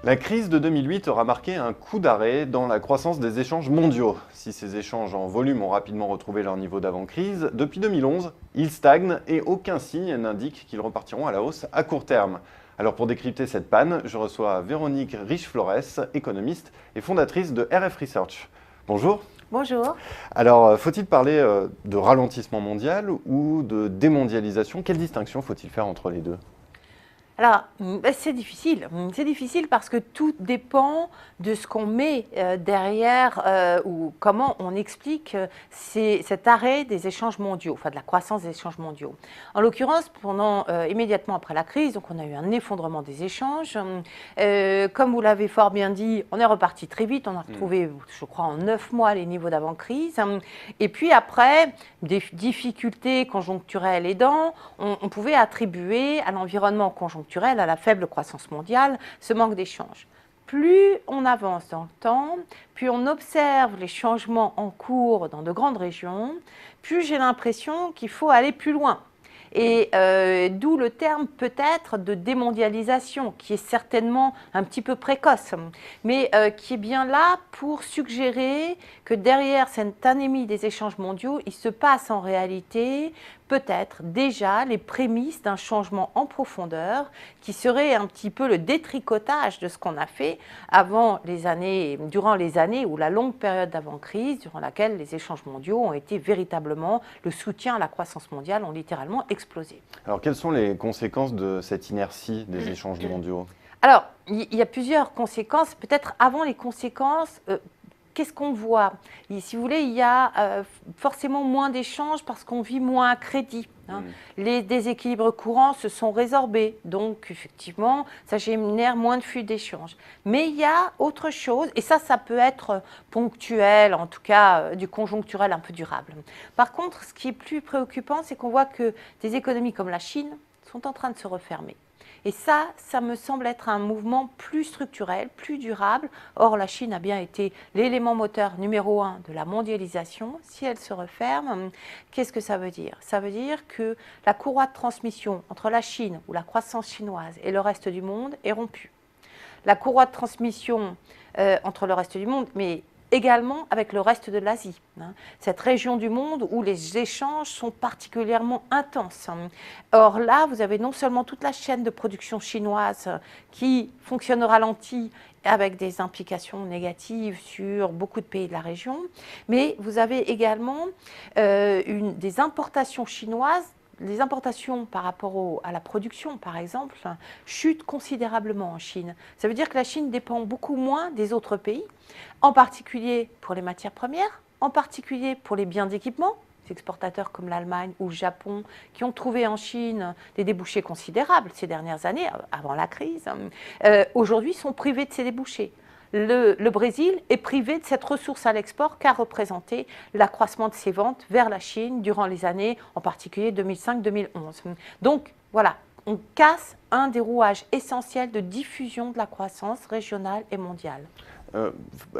La crise de 2008 aura marqué un coup d'arrêt dans la croissance des échanges mondiaux. Si ces échanges en volume ont rapidement retrouvé leur niveau d'avant-crise, depuis 2011, ils stagnent et aucun signe n'indique qu'ils repartiront à la hausse à court terme. Alors pour décrypter cette panne, je reçois Véronique Riche-Flores, économiste et fondatrice de RF Research. Bonjour. Bonjour. Alors, faut-il parler de ralentissement mondial ou de démondialisation? Quelle distinction faut-il faire entre les deux? Alors, c'est difficile. C'est difficile parce que tout dépend de ce qu'on met derrière ou comment on explique cet arrêt des échanges mondiaux, enfin de la croissance des échanges mondiaux. En l'occurrence, immédiatement après la crise, donc on a eu un effondrement des échanges. Comme vous l'avez fort bien dit, on est reparti très vite. On a retrouvé, je crois, en 9 mois les niveaux d'avant-crise. Et puis après, des difficultés conjoncturelles aidant, on pouvait attribuer à l'environnement conjoncturel, à la faible croissance mondiale, ce manque d'échanges. Plus on avance dans le temps, plus on observe les changements en cours dans de grandes régions, plus j'ai l'impression qu'il faut aller plus loin. Et d'où le terme peut-être de démondialisation, qui est certainement un petit peu précoce, mais qui est bien là pour suggérer que derrière cette anémie des échanges mondiaux, il se passe en réalité peut-être déjà les prémices d'un changement en profondeur qui serait un petit peu le détricotage de ce qu'on a fait durant les années ou la longue période d'avant-crise, durant laquelle les échanges mondiaux ont été véritablement le soutien à la croissance mondiale, ont littéralement explosé. Alors, quelles sont les conséquences de cette inertie des échanges mondiaux? Alors, il y a plusieurs conséquences. Peut-être avant les conséquences, qu'est-ce qu'on voit? Si vous voulez, il y a forcément moins d'échanges parce qu'on vit moins à crédit. Les déséquilibres courants se sont résorbés. Donc, effectivement, ça génère moins de flux d'échanges. Mais il y a autre chose, et ça peut être ponctuel, en tout cas du conjoncturel un peu durable. Par contre, ce qui est plus préoccupant, c'est qu'on voit que des économies comme la Chine sont en train de se refermer. Et ça me semble être un mouvement plus structurel, plus durable. Or, la Chine a bien été l'élément moteur numéro 1 de la mondialisation. Si elle se referme, qu'est-ce que ça veut dire? Ça veut dire que la courroie de transmission entre la Chine, ou la croissance chinoise, et le reste du monde est rompue. La courroie de transmission entre le reste du monde, mais également avec le reste de l'Asie, cette région du monde où les échanges sont particulièrement intenses. Or là, vous avez non seulement toute la chaîne de production chinoise qui fonctionne au ralenti avec des implications négatives sur beaucoup de pays de la région, mais vous avez également des importations chinoises. Les importations par rapport à la production, par exemple, chutent considérablement en Chine. Ça veut dire que la Chine dépend beaucoup moins des autres pays, en particulier pour les matières premières, en particulier pour les biens d'équipement. Des exportateurs comme l'Allemagne ou le Japon qui ont trouvé en Chine des débouchés considérables ces dernières années, avant la crise, aujourd'hui sont privés de ces débouchés. Le Brésil est privé de cette ressource à l'export qu'a représenté l'accroissement de ses ventes vers la Chine durant les années, en particulier 2005-2011. Donc voilà, on casse un des rouages essentiels de diffusion de la croissance régionale et mondiale.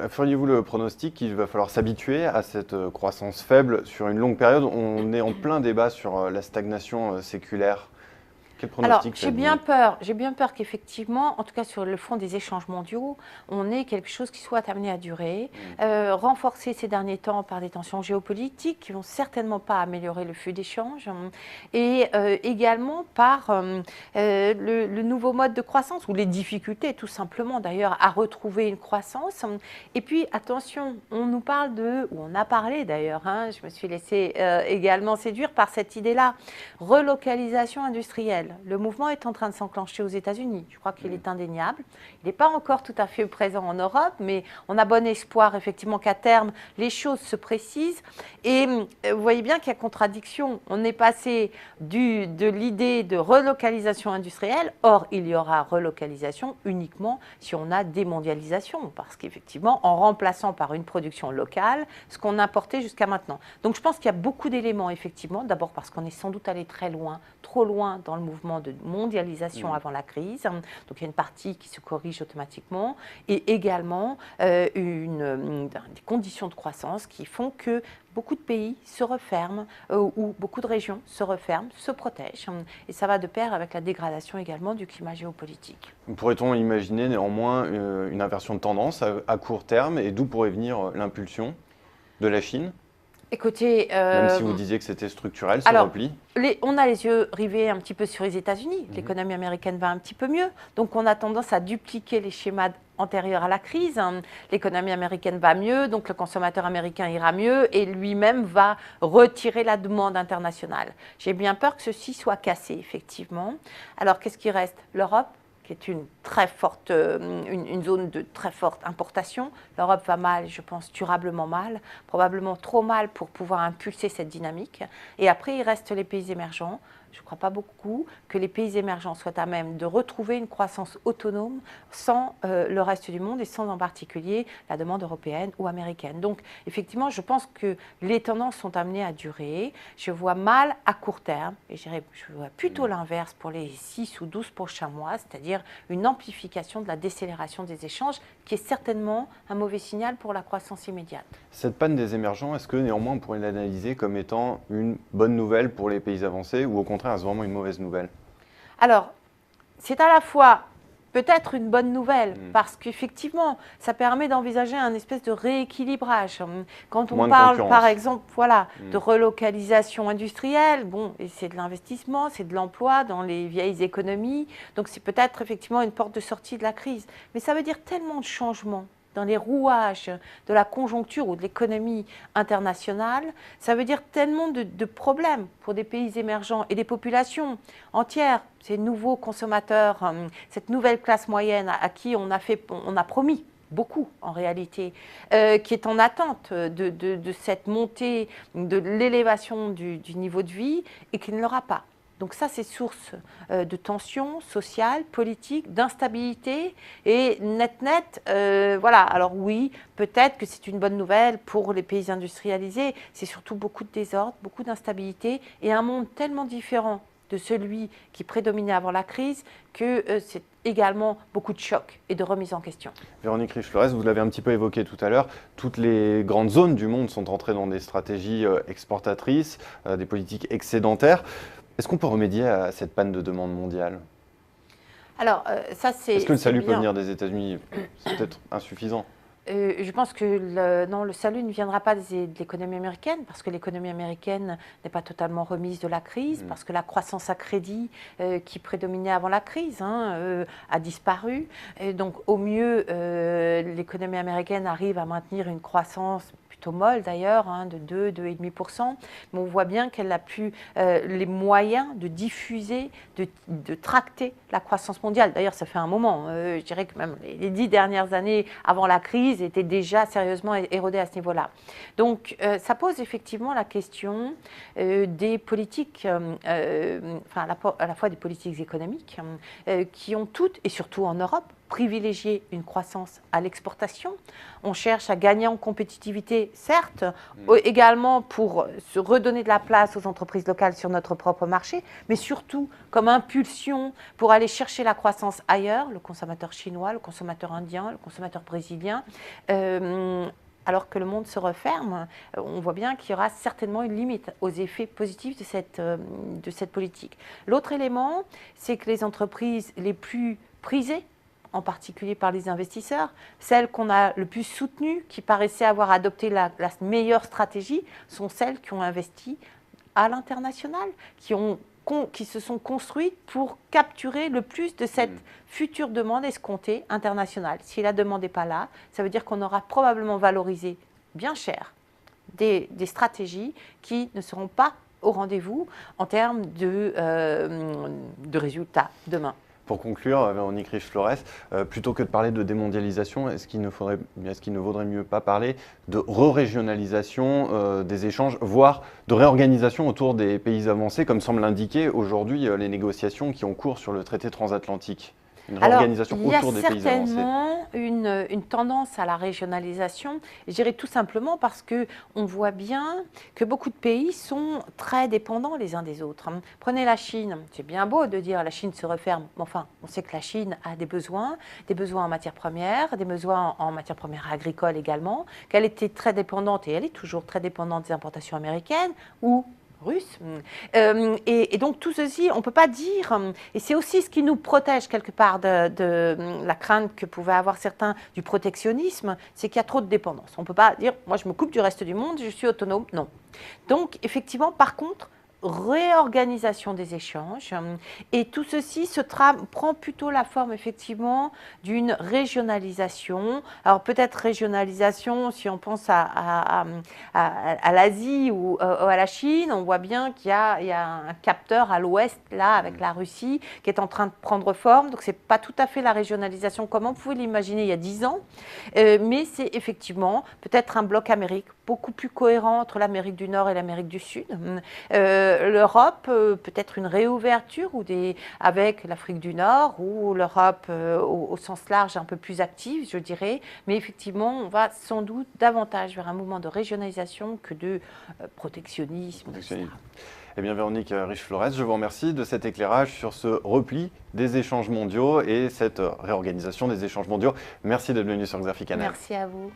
Feriez-vous le pronostic qu'il va falloir s'habituer à cette croissance faible sur une longue période? On est en plein débat sur la stagnation séculaire. Quel Alors, pronostic j'ai bien peur qu'effectivement, en tout cas sur le front des échanges mondiaux, on ait quelque chose qui soit amené à durer, renforcé ces derniers temps par des tensions géopolitiques qui vont certainement pas améliorer le flux d'échanges, et également par le nouveau mode de croissance, ou les difficultés tout simplement d'ailleurs à retrouver une croissance. Et puis attention, on nous parle ou on a parlé d'ailleurs, je me suis laissée également séduire par cette idée-là, relocalisation industrielle. Le mouvement est en train de s'enclencher aux États-Unis. Je crois qu'il est indéniable. Il n'est pas encore tout à fait présent en Europe, mais on a bon espoir effectivement qu'à terme, les choses se précisent. Et vous voyez bien qu'il y a contradiction. On est passé de l'idée de relocalisation industrielle. Or, il y aura relocalisation uniquement si on a démondialisation. Parce qu'effectivement, en remplaçant par une production locale ce qu'on importait jusqu'à maintenant. Donc, je pense qu'il y a beaucoup d'éléments, effectivement. D'abord parce qu'on est sans doute allé très loin, trop loin dans le mouvement mouvement de mondialisation avant la crise. Donc il y a une partie qui se corrige automatiquement et également des conditions de croissance qui font que beaucoup de pays se referment ou beaucoup de régions se referment, se protègent. Et ça va de pair avec la dégradation également du climat géopolitique. Pourrait-on imaginer néanmoins une inversion de tendance à court terme et d'où pourrait venir l'impulsion de la Chine? Écoutez, même si vous disiez que c'était structurel, ce repli. On a les yeux rivés un petit peu sur les États-Unis. L'économie américaine va un petit peu mieux. Donc, on a tendance à dupliquer les schémas antérieurs à la crise. L'économie américaine va mieux, donc le consommateur américain ira mieux et lui-même va retirer la demande internationale. J'ai bien peur que ceci soit cassé, effectivement. Alors, qu'est-ce qui reste? L'Europe, qui est une zone de très forte importation. L'Europe va mal, je pense durablement mal, probablement trop mal pour pouvoir impulser cette dynamique. Et après, il reste les pays émergents. Je ne crois pas beaucoup que les pays émergents soient à même de retrouver une croissance autonome sans le reste du monde et sans en particulier la demande européenne ou américaine. Donc effectivement, je pense que les tendances sont amenées à durer. Je vois mal à court terme, et je vois plutôt l'inverse pour les 6 ou 12 prochains mois, c'est-à-dire une amplification de la décélération des échanges qui est certainement un mauvais signal pour la croissance immédiate. Cette panne des émergents, est-ce que néanmoins on pourrait l'analyser comme étant une bonne nouvelle pour les pays avancés ou au contraire est-ce vraiment une mauvaise nouvelle? Alors, c'est à la fois peut-être une bonne nouvelle parce qu'effectivement, ça permet d'envisager un espèce de rééquilibrage. Quand on parle, par exemple, de relocalisation industrielle, bon, et c'est de l'investissement, c'est de l'emploi dans les vieilles économies. Donc, c'est peut-être effectivement une porte de sortie de la crise. Mais ça veut dire tellement de changements dans les rouages de la conjoncture ou de l'économie internationale, ça veut dire tellement de problèmes pour des pays émergents et des populations entières, ces nouveaux consommateurs, cette nouvelle classe moyenne à qui on a promis beaucoup en réalité, qui est en attente de cette montée, de l'élévation du niveau de vie et qui ne l'aura pas. Donc ça, c'est source de tensions sociales, politiques, d'instabilité et net, voilà. Alors oui, peut-être que c'est une bonne nouvelle pour les pays industrialisés. C'est surtout beaucoup de désordre, beaucoup d'instabilité et un monde tellement différent de celui qui prédominait avant la crise que c'est également beaucoup de chocs et de remise en question. Véronique Riche-Flores, vous l'avez un petit peu évoqué tout à l'heure, toutes les grandes zones du monde sont entrées dans des stratégies exportatrices, des politiques excédentaires. Est-ce qu'on peut remédier à cette panne de demande mondiale? Alors, ça c'est... Est-ce que le salut peut venir des États-Unis? C'est peut-être insuffisant. Je pense que le salut ne viendra pas de l'économie américaine, parce que l'économie américaine n'est pas totalement remise de la crise, parce que la croissance à crédit qui prédominait avant la crise a disparu. Et donc, au mieux, l'économie américaine arrive à maintenir une croissance plutôt molle d'ailleurs, de 2,5%. Mais on voit bien qu'elle n'a plus les moyens de diffuser, de tracter la croissance mondiale. D'ailleurs, ça fait un moment. Je dirais que même les 10 dernières années avant la crise étaient déjà sérieusement érodées à ce niveau-là. Donc, ça pose effectivement la question des politiques, à la fois des politiques économiques, qui ont toutes, et surtout en Europe, privilégier une croissance à l'exportation. On cherche à gagner en compétitivité, certes, également pour se redonner de la place aux entreprises locales sur notre propre marché, mais surtout comme impulsion pour aller chercher la croissance ailleurs, le consommateur chinois, le consommateur indien, le consommateur brésilien. Alors que le monde se referme, on voit bien qu'il y aura certainement une limite aux effets positifs de cette politique. L'autre élément, c'est que les entreprises les plus prisées, en particulier par les investisseurs, celles qu'on a le plus soutenues, qui paraissaient avoir adopté la meilleure stratégie, sont celles qui ont investi à l'international, qui se sont construites pour capturer le plus de cette future demande escomptée internationale. Si la demande n'est pas là, ça veut dire qu'on aura probablement valorisé bien cher des stratégies qui ne seront pas au rendez-vous en termes de résultats demain. Pour conclure, Véronique Riche-Flores, plutôt que de parler de démondialisation, est-ce qu'il ne vaudrait mieux pas parler de re-régionalisation des échanges, voire de réorganisation autour des pays avancés, comme semble l'indiquer aujourd'hui les négociations qui ont cours sur le traité transatlantique? Une réorganisation autour des pays avancés. Il y a certainement une tendance à la régionalisation, je dirais tout simplement parce qu'on voit bien que beaucoup de pays sont très dépendants les uns des autres. Prenez la Chine, c'est bien beau de dire la Chine se referme, mais enfin, on sait que la Chine a des besoins en matières premières, des besoins en matières premières agricoles également, qu'elle était très dépendante, et elle est toujours très dépendante des importations américaines ou russe. Et donc tout ceci, on ne peut pas dire, et c'est aussi ce qui nous protège quelque part de la crainte que pouvaient avoir certains du protectionnisme, c'est qu'il y a trop de dépendance. On ne peut pas dire, moi je me coupe du reste du monde, je suis autonome, non. Donc effectivement, par contre, réorganisation des échanges et tout ceci prend plutôt la forme effectivement d'une régionalisation. Alors peut-être régionalisation si on pense à l'Asie ou à la Chine, on voit bien qu'il y a un capteur à l'ouest là avec la Russie qui est en train de prendre forme, donc c'est pas tout à fait la régionalisation comme on pouvait l'imaginer il y a 10 ans, mais c'est effectivement peut-être un bloc Amérique beaucoup plus cohérent entre l'Amérique du Nord et l'Amérique du Sud. L'Europe, peut-être une réouverture avec l'Afrique du Nord ou l'Europe au sens large un peu plus active, je dirais. Mais effectivement, on va sans doute davantage vers un mouvement de régionalisation que de protectionnisme. Eh bien, Véronique Riche-Flores, je vous remercie de cet éclairage sur ce repli des échanges mondiaux et cette réorganisation des échanges mondiaux. Merci d'être venue sur Xafi Canal. Merci à vous.